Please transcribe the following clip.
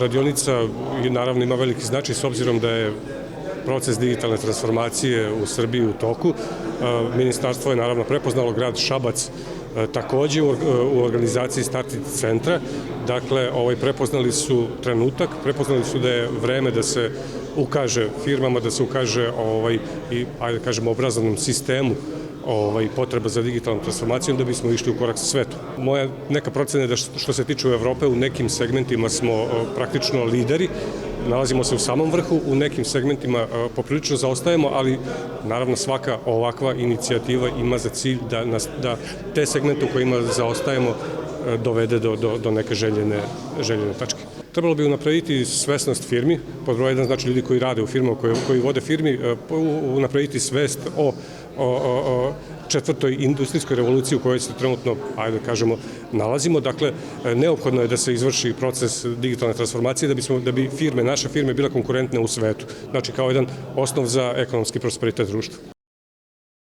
Radionica naravno ima veliki značaj s obzirom da je proces digitalne transformacije u Srbiji u toku. Ministarstvo je naravno prepoznalo grad Šabac takođe u organizaciji Startit centra. Dakle, prepoznali su trenutak, prepoznali su da je vreme da se ukaže firmama, da se ukaže i, ajde da kažemo, obrazovnom sistemu potreba za digitalnom transformacijom da bismo išli u korak sa svetom. Moja neka procena je da što se tiče Evrope, u nekim segmentima smo praktično lideri, nalazimo se u samom vrhu, u nekim segmentima poprilično zaostajemo, ali naravno svaka ovakva inicijativa ima za cilj da te segmente u kojima zaostajemo dovede do neke željene tačke. Trebalo bi unapraviti svesnost firmi, pod broj jedan, znači ljudi koji rade u firmama, koji vode firmi, unapraviti svest o četvrtoj industrijskoj revoluciji u kojoj se trenutno, ajde da kažemo, nalazimo. Dakle, neophodno je da se izvrši proces digitalne transformacije da bi naše firme bile konkurentne u svetu. Znači, kao jedan osnov za ekonomski prosperitet društva.